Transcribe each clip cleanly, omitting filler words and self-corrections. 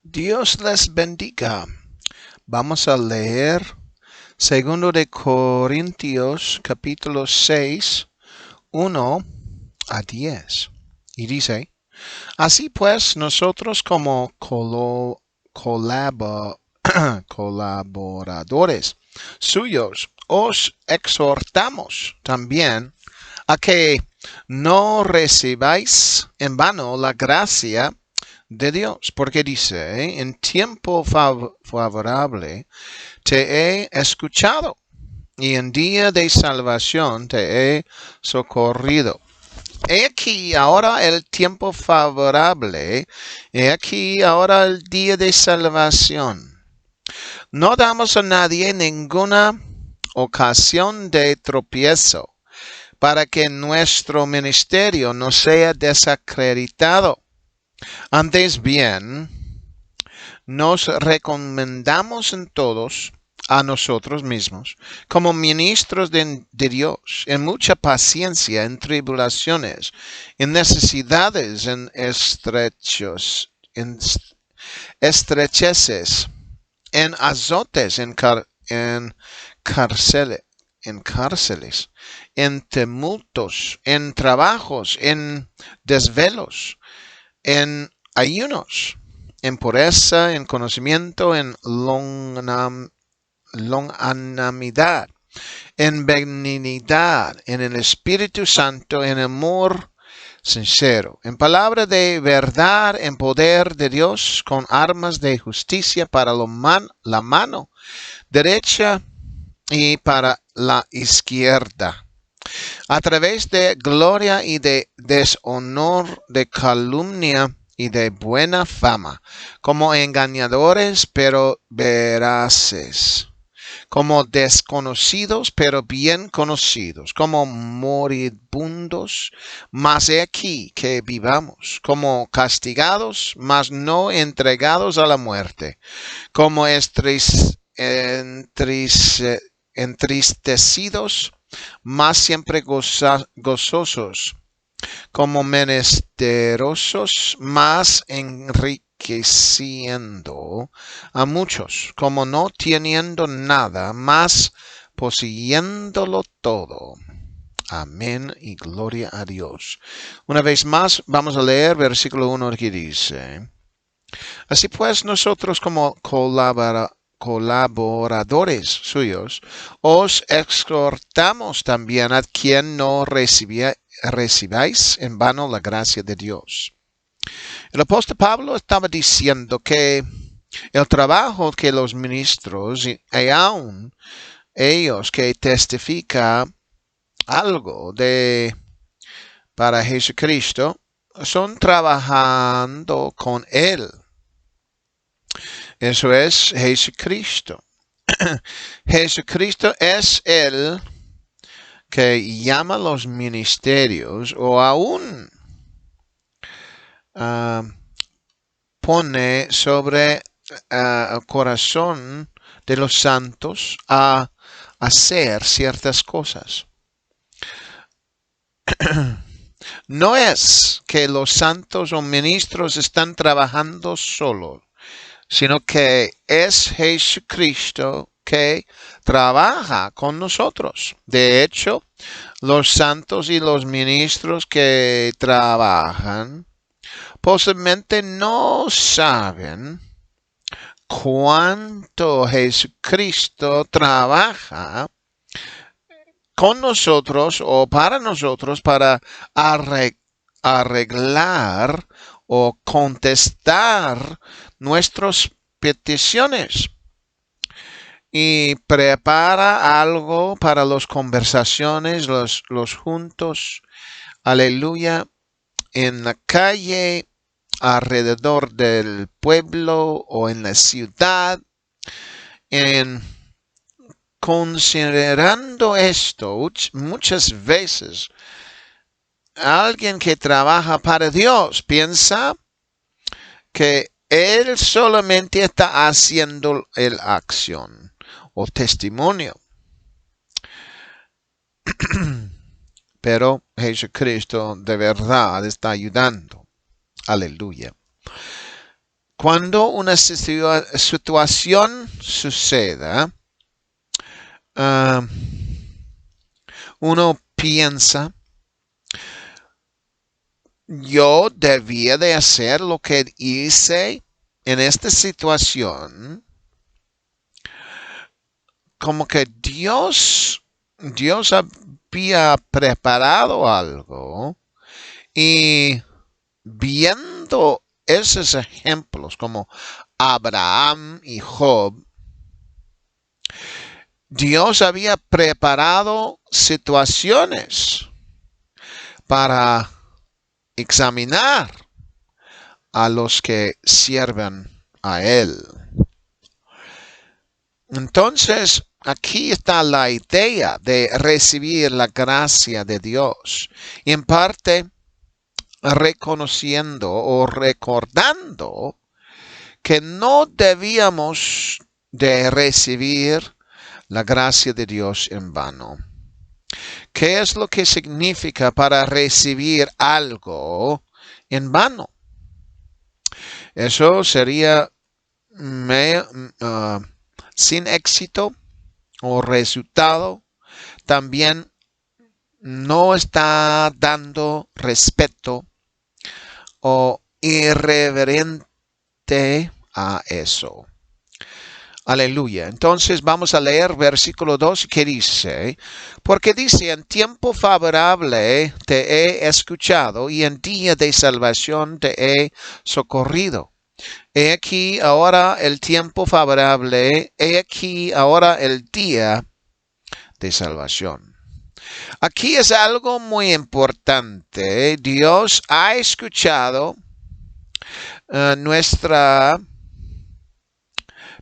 Dios les bendiga. Vamos a leer Segundo de Corintios, capítulo 6, 1 a 10. Y dice, así pues, nosotros como colaboradores suyos, os exhortamos también a que no recibáis en vano la gracia de Dios, porque dice, en tiempo favorable te he escuchado y en día de salvación te he socorrido. He aquí ahora el tiempo favorable, he aquí ahora el día de salvación. No damos a nadie ninguna ocasión de tropiezo para que nuestro ministerio no sea desacreditado. Antes bien, nos recomendamos en todos a nosotros mismos como ministros de Dios, en mucha paciencia, en tribulaciones, en necesidades, en estrecheces, en azotes, en cárceles, en tumultos, en trabajos, en desvelos, en ayunos, en pureza, en conocimiento, en longanimidad, en benignidad, en el Espíritu Santo, en amor sincero, en palabra de verdad, en poder de Dios, con armas de justicia para la mano derecha y para la izquierda, a través de gloria y de deshonor, de calumnia y de buena fama, como engañadores pero veraces, como desconocidos pero bien conocidos, como moribundos, mas he aquí que vivamos, como castigados, mas no entregados a la muerte, como entristecidos, mas siempre gozosos, como menesterosos, mas enriqueciendo a muchos, como no teniendo nada, mas poseyéndolo todo. Amén y gloria a Dios. Una vez más, vamos a leer versículo 1 que dice, así pues nosotros como colaboradores suyos, os exhortamos también a quien no recibáis en vano la gracia de Dios. El apóstol Pablo estaba diciendo que el trabajo que los ministros y aún ellos que testifican algo de para Jesucristo son trabajando con él. Eso es Jesucristo. Jesucristo es el que llama los ministerios o aún pone sobre el corazón de los santos a hacer ciertas cosas. No es que los santos o ministros están trabajando solos, sino que es Jesucristo que trabaja con nosotros. De hecho, los santos y los ministros que trabajan posiblemente no saben cuánto Jesucristo trabaja con nosotros o para nosotros para arreglar o contestar nuestras peticiones y prepara algo para las conversaciones, los juntos, aleluya, en la calle, alrededor del pueblo o en la ciudad. En considerando esto, muchas veces alguien que trabaja para Dios piensa que él solamente está haciendo la acción o testimonio. Pero Jesucristo de verdad está ayudando. Aleluya. cuando una situación suceda, uno piensa, yo debía de hacer lo que hice en esta situación, como que Dios había preparado algo, y viendo esos ejemplos como Abraham y Job, Dios había preparado situaciones para examinar a los que sirven a Él. Entonces, aquí está la idea de recibir la gracia de Dios. Y en parte, reconociendo o recordando que no debíamos de recibir la gracia de Dios en vano. ¿Qué es lo que significa para recibir algo en vano? Eso sería sin éxito o resultado. También no está dando respeto o irreverente a eso. Aleluya. Entonces vamos a leer versículo 2 que dice, porque dice, en tiempo favorable te he escuchado y en día de salvación te he socorrido. He aquí ahora el tiempo favorable, he aquí ahora el día de salvación. Aquí es algo muy importante. Dios ha escuchado nuestra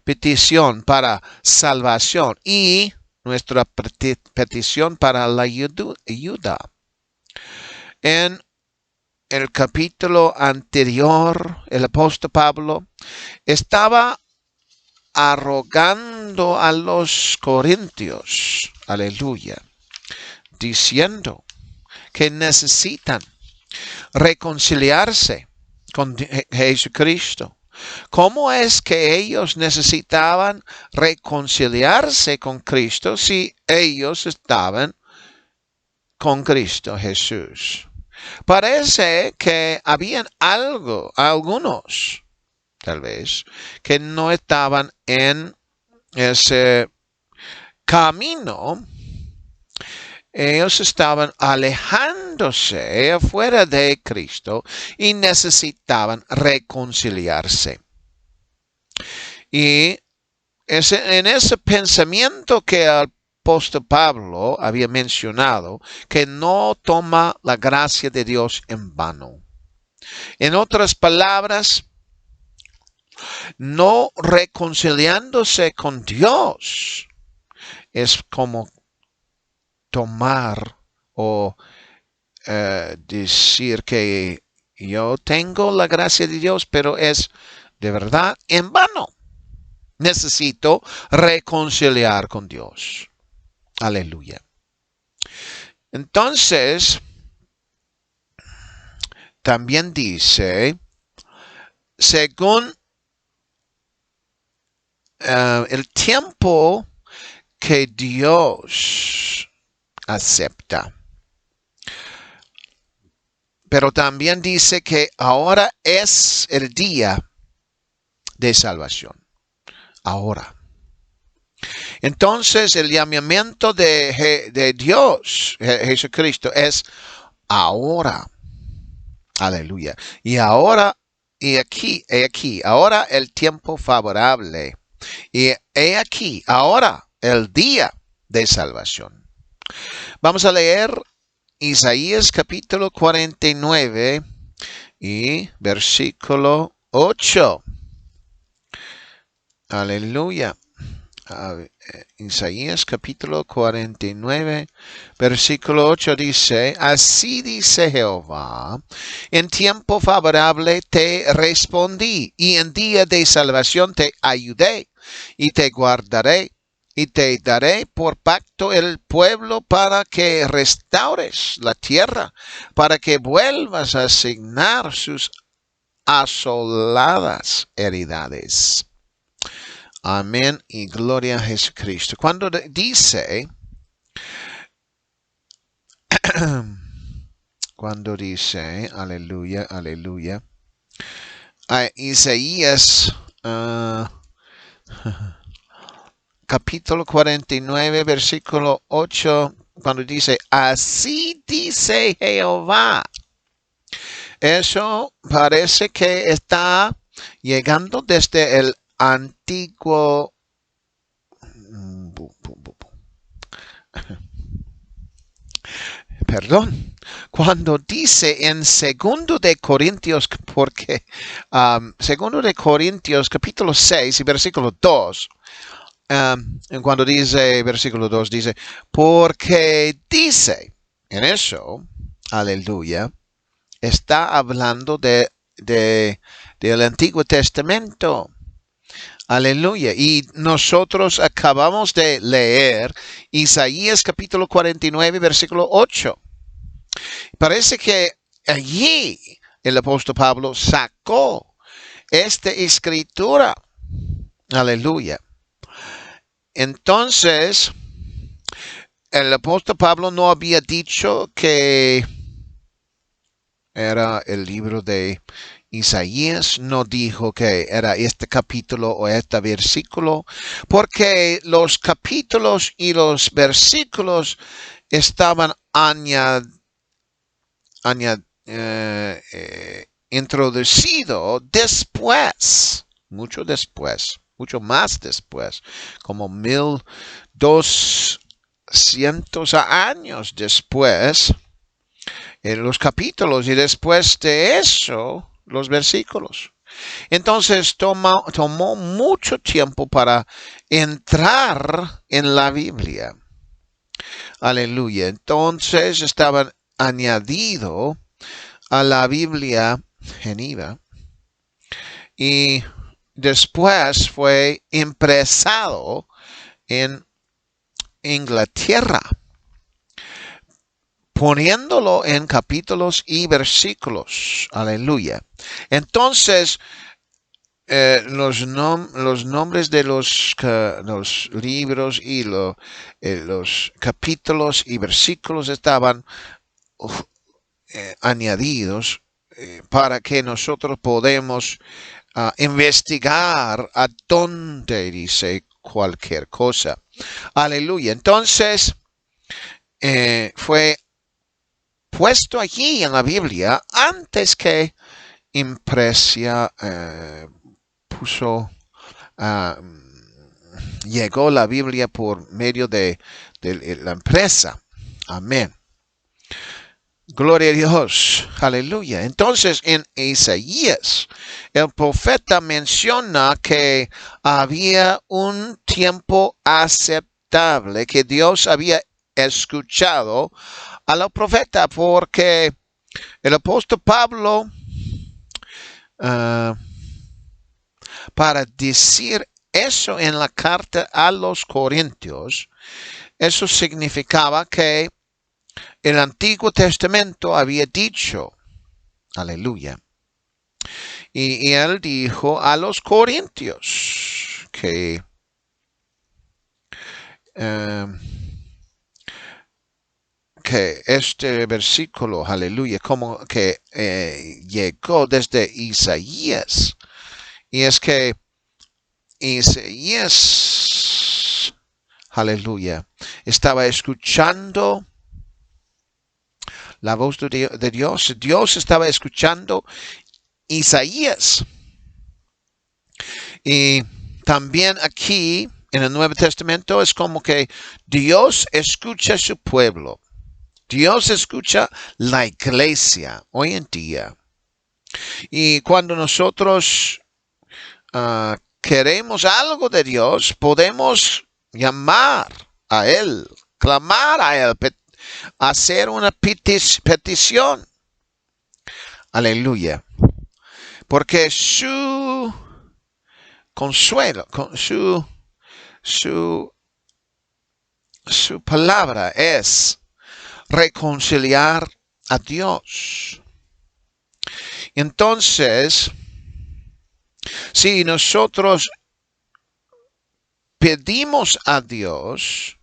petición para salvación y nuestra petición para la ayuda. En el capítulo anterior, el apóstol Pablo estaba arrogando a los corintios, aleluya, diciendo que necesitan reconciliarse con Jesucristo. ¿Cómo es que ellos necesitaban reconciliarse con Cristo si ellos estaban con Cristo Jesús? Parece que habían algunos, tal vez, que no estaban en ese camino. Ellos estaban alejándose afuera de Cristo y necesitaban reconciliarse. Y en ese pensamiento que el apóstol Pablo había mencionado, que no toma la gracia de Dios en vano. En otras palabras, no reconciliándose con Dios es como tomar o decir que yo tengo la gracia de Dios, pero es de verdad en vano. Necesito reconciliar con Dios. Aleluya. Entonces, también dice, según el tiempo que Dios acepta. Pero también dice que ahora es el día de salvación. Ahora. Entonces el llamamiento de Dios, Jesucristo, es ahora. Aleluya. Y ahora, y aquí, ahora el tiempo favorable. Y he aquí, ahora el día de salvación. Vamos a leer Isaías capítulo 49 y versículo 8. Aleluya. Isaías capítulo 49, versículo 8 dice, así dice Jehová, en tiempo favorable te respondí, y en día de salvación te ayudé, y te guardaré, y te daré por pacto el pueblo para que restaures la tierra, para que vuelvas a asignar sus asoladas heredades. Amén y gloria a Jesucristo. Cuando dice, aleluya, aleluya, Isaías capítulo 49, versículo 8, cuando dice, así dice Jehová. Eso parece que está llegando desde el antiguo. Perdón. Cuando dice en 2 de Corintios, porque 2 de Corintios capítulo 6 y versículo 2, cuando dice, versículo 2 dice, porque dice, en eso, aleluya, está hablando del Antiguo Testamento. Aleluya. Y nosotros acabamos de leer Isaías capítulo 49, versículo 8. Parece que allí el apóstol Pablo sacó esta escritura. Aleluya. Entonces, el apóstol Pablo no había dicho que era el libro de Isaías, no dijo que era este capítulo o este versículo, porque los capítulos y los versículos estaban introducidos después, mucho más después, como 1200 años después, en los capítulos, y después de eso, los versículos. Entonces tomó mucho tiempo para entrar en la Biblia. Aleluya. Entonces estaban añadido a la Biblia geniva y después fue impresado en Inglaterra, poniéndolo en capítulos y versículos. Aleluya. Entonces, los nombres de los libros y los capítulos y versículos estaban añadidos para que nosotros podamos investigar a dónde dice cualquier cosa. Aleluya. Entonces, fue puesto allí en la Biblia antes que impresia llegó la Biblia por medio de la empresa. Amén. Gloria a Dios. Aleluya. Entonces, en Isaías, el profeta menciona que había un tiempo aceptable, que Dios había escuchado a los profetas, porque el apóstol Pablo, para decir eso en la carta a los Corintios, eso significaba que el Antiguo Testamento había dicho, aleluya, y él dijo a los Corintios que este versículo, aleluya, como que llegó desde Isaías, y es que Isaías, aleluya, estaba escuchando la voz de Dios. Dios estaba escuchando Isaías. Y también aquí en el Nuevo Testamento es como que Dios escucha a su pueblo. Dios escucha la iglesia hoy en día. Y cuando nosotros queremos algo de Dios, podemos llamar a Él, clamar a Él, hacer una petición. Aleluya. Porque su consuelo, su palabra es reconciliar a Dios. Entonces, si nosotros pedimos a Dios,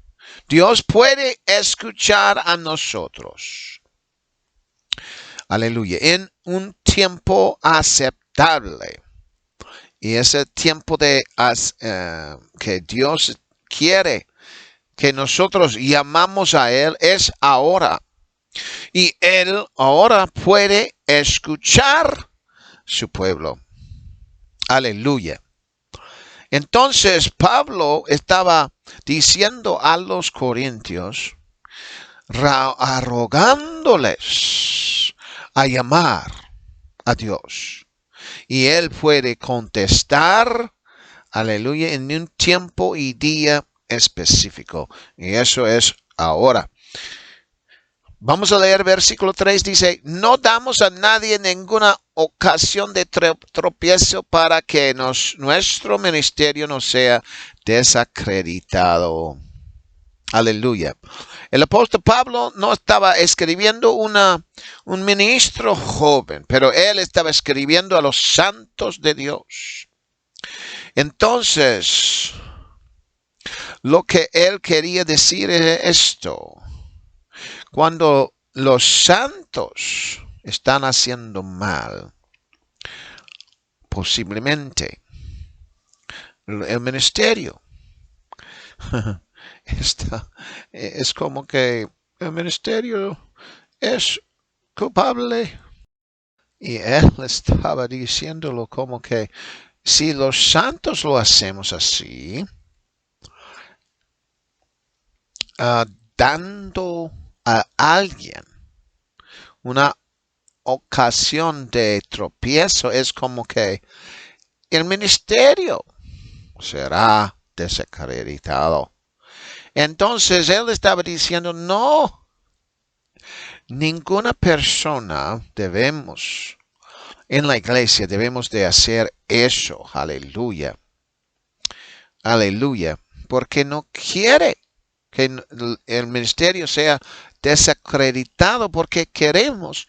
Dios puede escuchar a nosotros. Aleluya. En un tiempo aceptable. Y ese tiempo que Dios quiere que nosotros llamamos a Él es ahora. Y Él ahora puede escuchar su pueblo. Aleluya. Entonces Pablo estaba diciendo a los corintios, rogándoles a llamar a Dios. Y Él puede contestar, aleluya, en un tiempo y día específico. Y eso es ahora. Vamos a leer versículo 3. Dice, no damos a nadie ninguna ocasión de tropiezo para que nuestro ministerio no sea desacreditado. Aleluya. El apóstol Pablo no estaba escribiendo un ministro joven, pero él estaba escribiendo a los santos de Dios. Entonces, lo que él quería decir es esto. Cuando los santos están haciendo mal, posiblemente el ministerio es como que el ministerio es culpable. Y él estaba diciéndolo como que si los santos lo hacemos así, dando a alguien una ocasión de tropiezo, es como que el ministerio será desacreditado. Entonces él estaba diciendo, no, ninguna persona en la iglesia debemos de hacer eso. Aleluya. Aleluya. Porque no quiere que el ministerio sea desacreditado, porque queremos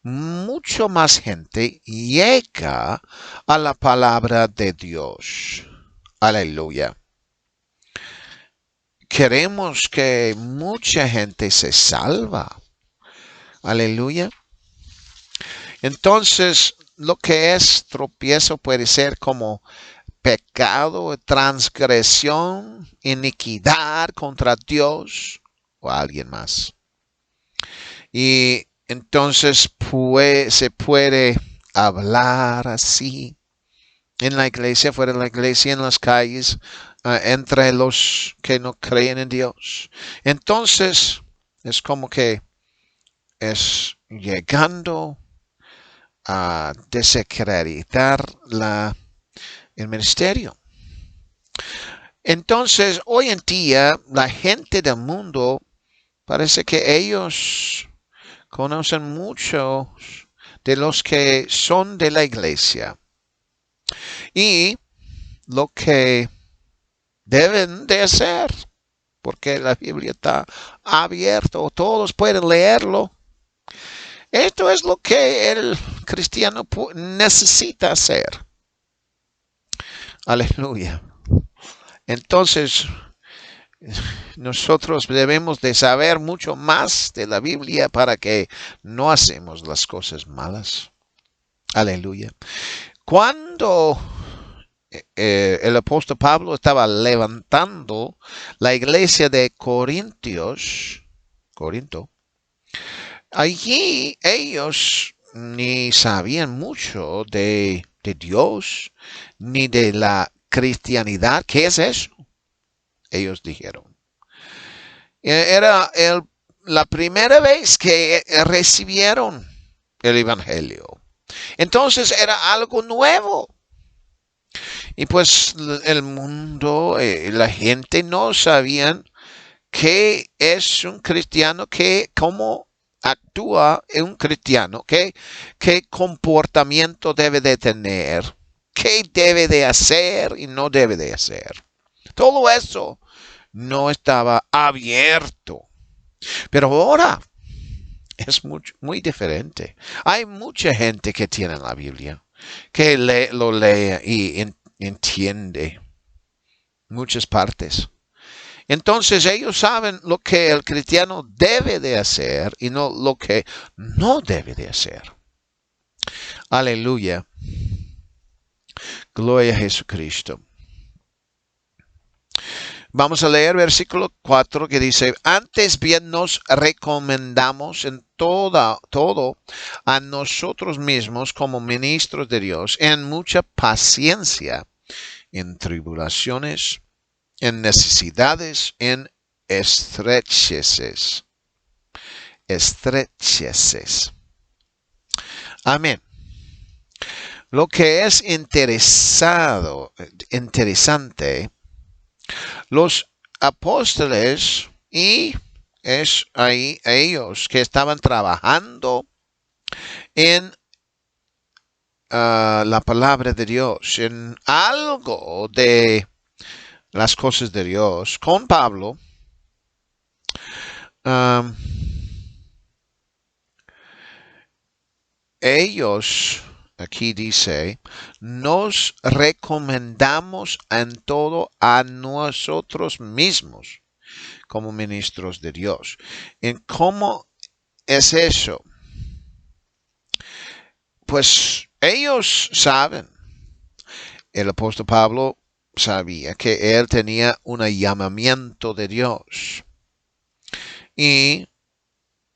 mucho más gente llega a la palabra de Dios. Aleluya. Queremos que mucha gente se salva. Aleluya. Entonces, lo que es tropiezo puede ser como pecado, transgresión, iniquidad contra Dios o alguien más. Y entonces se puede hablar así en la iglesia, fuera de la iglesia, en las calles, entre los que no creen en Dios. Entonces es como que es llegando a desacreditar el ministerio. Entonces, hoy en día, la gente del mundo parece que ellos conocen mucho de los que son de la iglesia. Y lo que deben de hacer, porque la Biblia está abierta, todos pueden leerlo. Esto es lo que el cristiano necesita hacer. Aleluya. Entonces, nosotros debemos de saber mucho más de la Biblia para que no hacemos las cosas malas. Aleluya. Cuando el apóstol Pablo estaba levantando la iglesia de Corinto, allí ellos ni sabían mucho de Dios, ni de la cristianidad. ¿Qué es eso? Ellos dijeron. Era la primera vez que recibieron el evangelio. Entonces era algo nuevo. Y pues el mundo, la gente no sabían qué es un cristiano, cómo actúa un cristiano, qué comportamiento debe de tener, qué debe de hacer y no debe de hacer. Todo eso no estaba abierto. Pero ahora es muy diferente. Hay mucha gente que tiene la Biblia, que lo lee y entiende muchas partes. Entonces ellos saben lo que el cristiano debe de hacer y no lo que no debe de hacer. Aleluya. Gloria a Jesucristo. Vamos a leer versículo 4 que dice, antes bien nos recomendamos en todo a nosotros mismos como ministros de Dios en mucha paciencia, en tribulaciones, en necesidades, en estrecheces. Estrecheces. Amén. Lo que es interesante, los apóstoles y es ahí ellos que estaban trabajando en la palabra de Dios, en algo de las cosas de Dios, con Pablo, ellos, aquí dice, nos recomendamos en todo a nosotros mismos como ministros de Dios. ¿En cómo es eso? Pues ellos saben, el apóstol Pablo sabía que él tenía un llamamiento de Dios. Y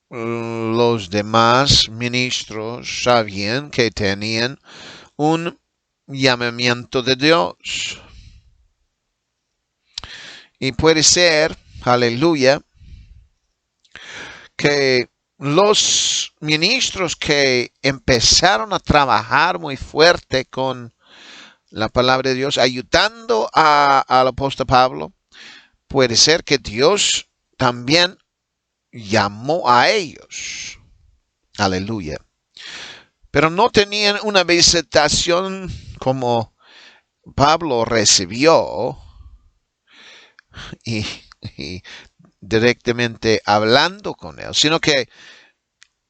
los demás ministros sabían que tenían un llamamiento de Dios. Y puede ser, aleluya, que los ministros que empezaron a trabajar muy fuerte con la palabra de Dios, ayudando al apóstol Pablo, puede ser que Dios también llamó a ellos. Aleluya. Pero no tenían una visitación como Pablo recibió y directamente hablando con él, sino que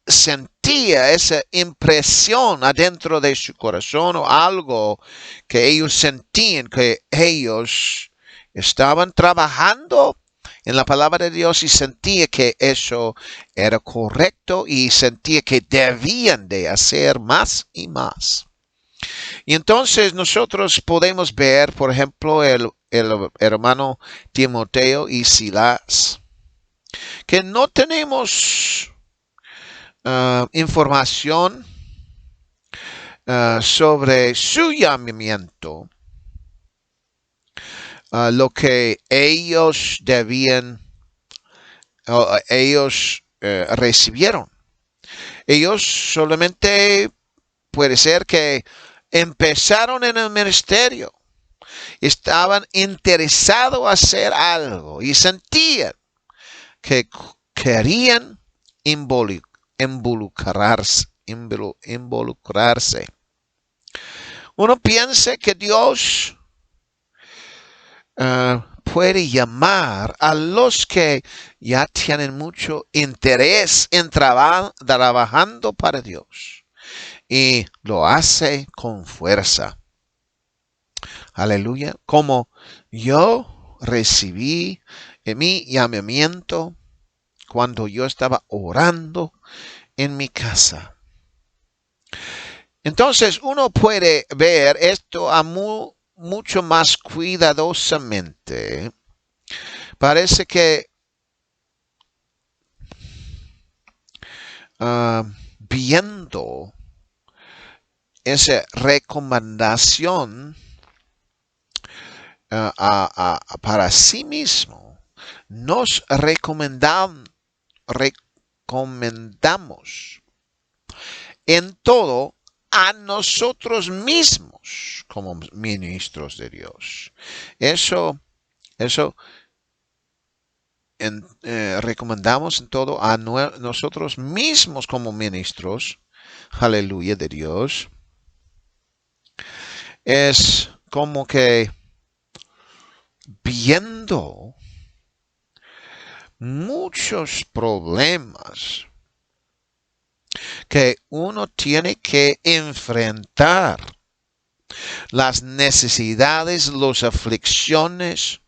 sentía esa impresión adentro de su corazón o algo que ellos sentían que ellos estaban trabajando en la palabra de Dios y sentía que eso era correcto y sentía que debían de hacer más y más. Y entonces nosotros podemos ver, por ejemplo, el hermano Timoteo y Silas, que no tenemos información sobre su llamamiento, lo que ellos debían, ellos recibieron. Ellos solamente puede ser que empezaron en el ministerio, estaban interesados en hacer algo y sentían que querían involucrarse. Uno piensa que Dios puede llamar a los que ya tienen mucho interés en trabajando para Dios y lo hace con fuerza. Aleluya. Como yo recibí mi llamamiento cuando yo estaba orando en mi casa. Entonces uno puede ver esto mucho más cuidadosamente. Parece que viendo esa recomendación para sí mismo, nos recomendamos en todo a nosotros mismos como ministros de Dios. Eso recomendamos en todo a nosotros mismos como ministros, aleluya, de Dios. Es como que viendo muchos problemas que uno tiene que enfrentar las necesidades, las aflicciones,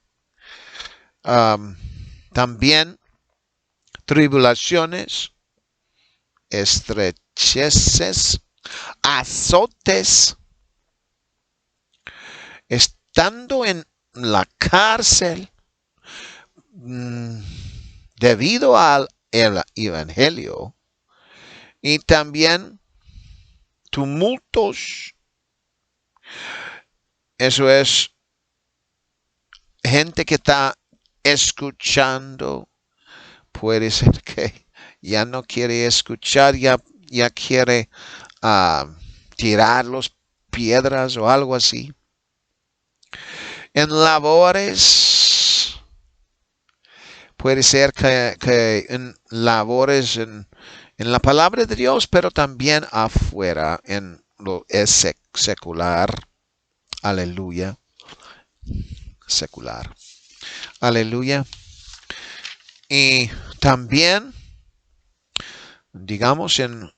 también tribulaciones, estrecheces, azotes, estando en la cárcel debido al evangelio, y también tumultos. Eso es gente que está escuchando. Puede ser que ya no quiere escuchar, ya quiere tirar las piedras o algo así. En labores, puede ser que en labores en la palabra de Dios, pero también afuera en lo secular. Aleluya. Secular. Aleluya. Y también, digamos, en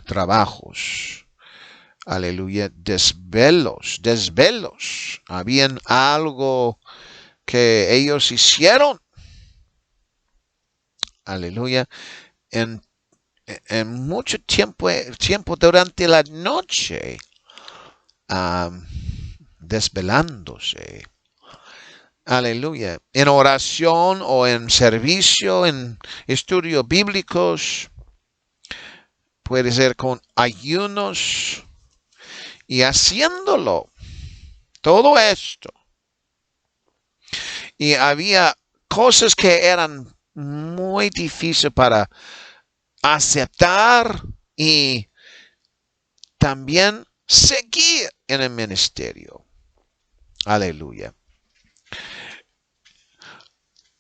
trabajos. Aleluya. Desvelos. Habían algo que ellos hicieron. Aleluya. En mucho tiempo durante la noche, desvelándose. Aleluya. En oración o en servicio, en estudios bíblicos. Puede ser con ayunos y haciéndolo. Todo esto. Y había cosas que eran muy difíciles para aceptar y también seguir en el ministerio. Aleluya.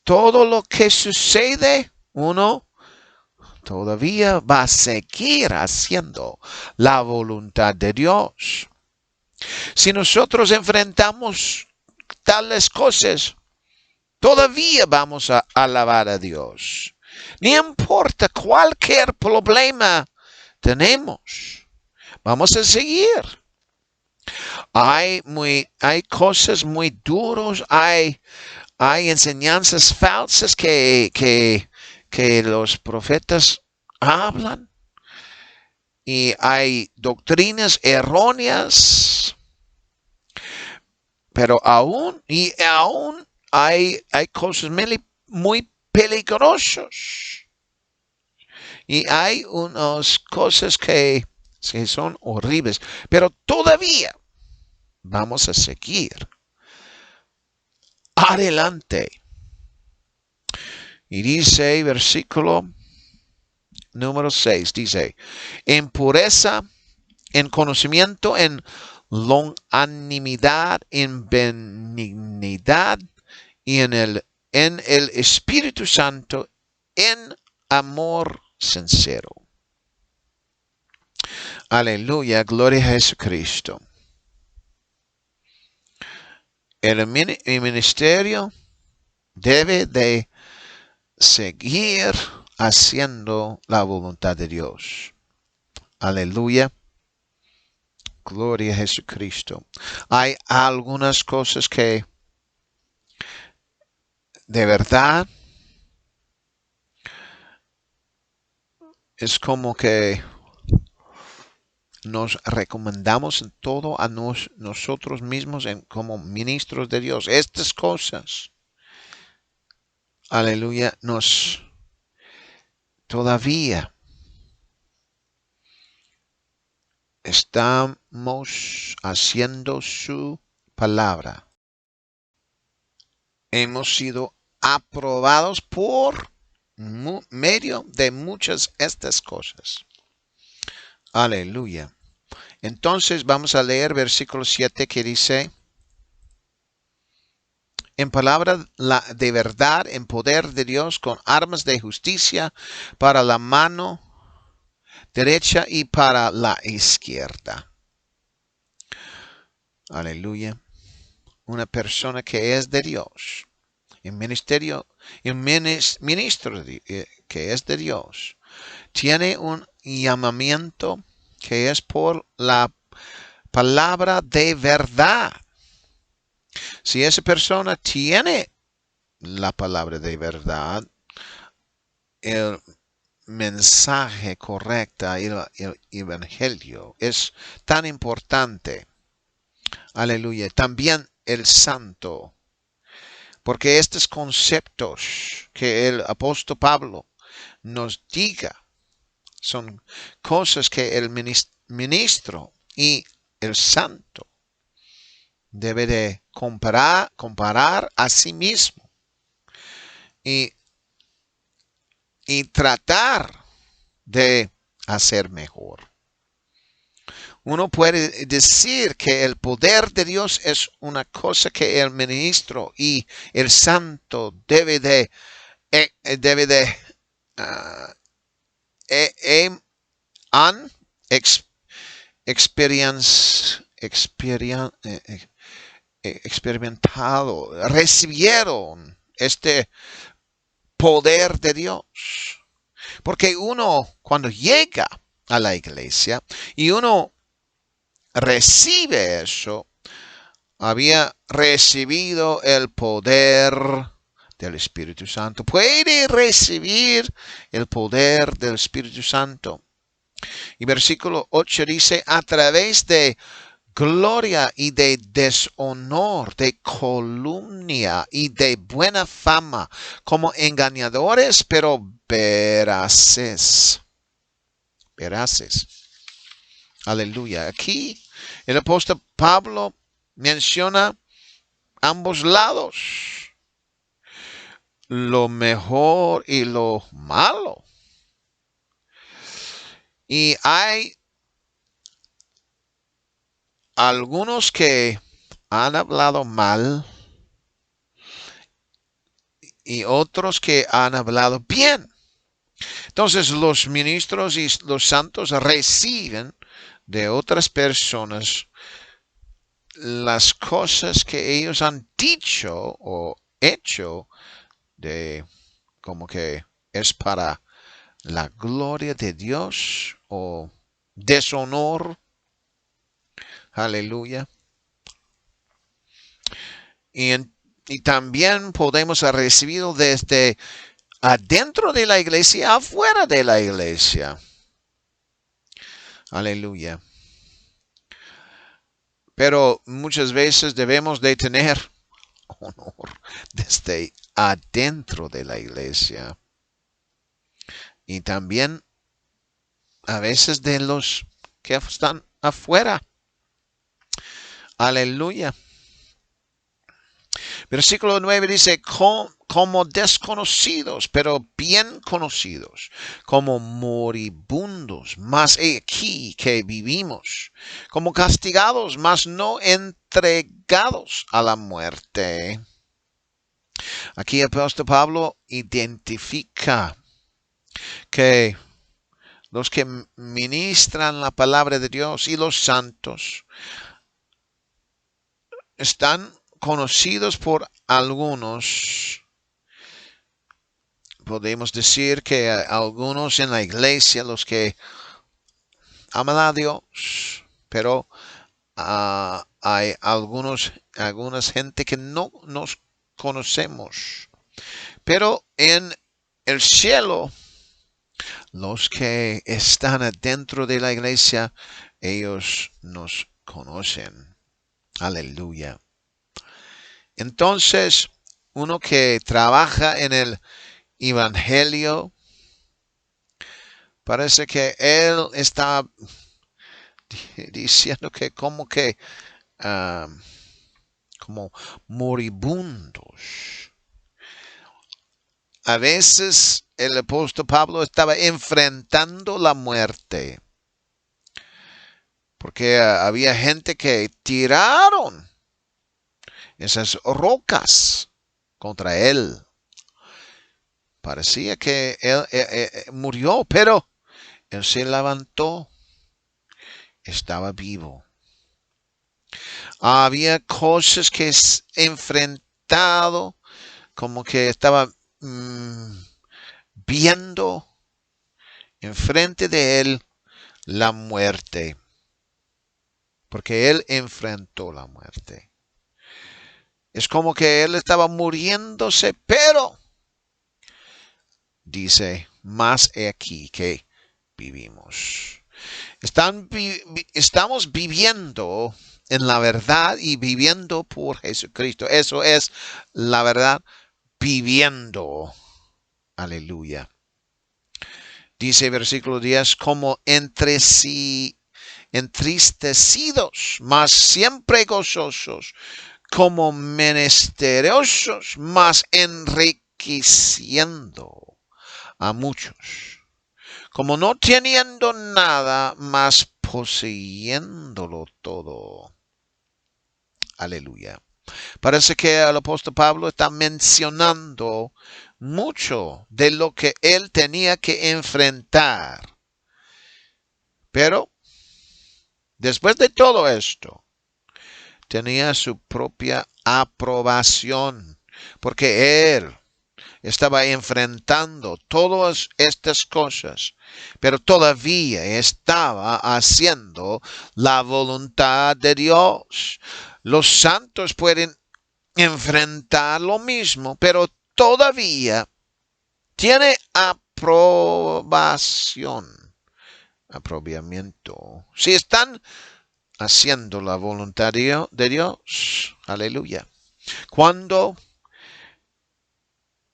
Todo lo que sucede, uno todavía va a seguir haciendo la voluntad de Dios. Si nosotros enfrentamos tales cosas, todavía vamos a alabar a Dios. No importa cualquier problema tenemos, vamos a seguir. Hay cosas muy duras, hay enseñanzas falsas que los profetas hablan, y hay doctrinas erróneas, pero aún hay cosas muy peligrosas, y hay unas cosas que son horribles, pero todavía vamos a seguir adelante. Y dice, versículo número 6, dice, en pureza, en conocimiento, en longanimidad, en benignidad, y en el Espíritu Santo, en amor sincero. Aleluya, gloria a Jesucristo. El ministerio debe de seguir haciendo la voluntad de Dios. Aleluya. Gloria a Jesucristo. Hay algunas cosas que de verdad es como que nos recomendamos en todo a nosotros mismos como ministros de Dios. Estas cosas, aleluya, nos todavía estamos haciendo su palabra. Hemos sido aprobados por medio de muchas estas cosas. Aleluya. Entonces vamos a leer versículo 7 que dice, en palabra de verdad, en poder de Dios, con armas de justicia para la mano derecha y para la izquierda. Aleluya. Una persona que es de Dios, un ministro que es de Dios, tiene un llamamiento que es por la palabra de verdad. Si esa persona tiene la palabra de verdad, el mensaje correcto, el evangelio, es tan importante. Aleluya. También el santo. Porque estos conceptos que el apóstol Pablo nos diga son cosas que el ministro y el santo debe de comparar a sí mismo y tratar de hacer mejor. Uno puede decir que el poder de Dios es una cosa que el ministro y el santo debe de uh, han experimentado, recibieron este poder de Dios. Porque uno cuando llega a la iglesia y uno recibe eso, había recibido el poder del Espíritu Santo. Puede recibir el poder del Espíritu Santo. Y versículo 8 dice, a través de gloria y de deshonor, de calumnia y de buena fama, como engañadores, pero veraces. Veraces. Aleluya. Aquí el apóstol Pablo menciona ambos lados, lo mejor y lo malo. Y hay algunos que han hablado mal y otros que han hablado bien. Entonces los ministros y los santos reciben de otras personas las cosas que ellos han dicho o hecho de como que es para la gloria de Dios o deshonor. Aleluya. Y también podemos recibir desde adentro de la iglesia, afuera de la iglesia. Aleluya. Pero muchas veces debemos de tener honor desde adentro de la iglesia. Y también a veces de los que están afuera. Aleluya. Versículo 9 dice, como desconocidos, pero bien conocidos, como moribundos, mas aquí que vivimos, como castigados, mas no entregados a la muerte. Aquí el apóstol Pablo identifica que los que ministran la palabra de Dios y los santos están conocidos por algunos. Podemos decir que algunos en la iglesia, los que aman a Dios, pero hay algunas gente que no nos conocemos. Pero en el cielo, los que están adentro de la iglesia, ellos nos conocen. Aleluya. Entonces, uno que trabaja en el evangelio, parece que él está diciendo que como moribundos. A veces el apóstol Pablo estaba enfrentando la muerte, porque había gente que tiraron esas rocas contra él. Parecía que él murió, pero él se levantó. Estaba vivo. Había cosas que enfrentado, como que estaba viendo enfrente de él la muerte, porque él enfrentó la muerte. Es como que él estaba muriéndose, pero dice, más he aquí que vivimos. Estamos viviendo en la verdad y viviendo por Jesucristo. Eso es la verdad, viviendo. Aleluya. Dice versículo 10, como entre sí entristecidos, mas siempre gozosos, como menesterosos, mas enriqueciendo a muchos, como no teniendo nada, mas poseyéndolo todo. Aleluya. Parece que el apóstol Pablo está mencionando mucho de lo que él tenía que enfrentar. Pero después de todo esto, tenía su propia aprobación, porque él estaba enfrentando todas estas cosas, pero todavía estaba haciendo la voluntad de Dios. Los santos pueden enfrentar lo mismo, pero todavía tiene aprobamiento. Si están haciendo la voluntad de Dios, aleluya. Cuando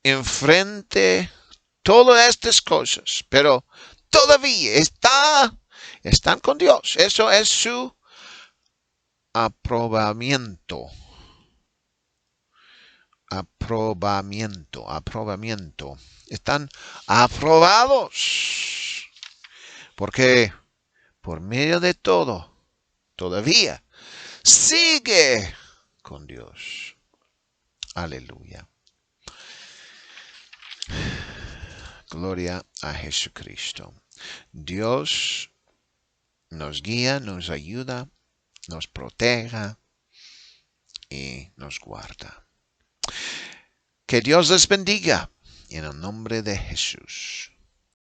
enfrente todas estas cosas, pero todavía están con Dios. Eso es su aprobamiento. Aprobamiento. Están aprobados. Porque por medio de todo, todavía sigue con Dios. Aleluya. Gloria a Jesucristo. Dios nos guía, nos ayuda, nos proteja y nos guarda. Que Dios les bendiga en el nombre de Jesús.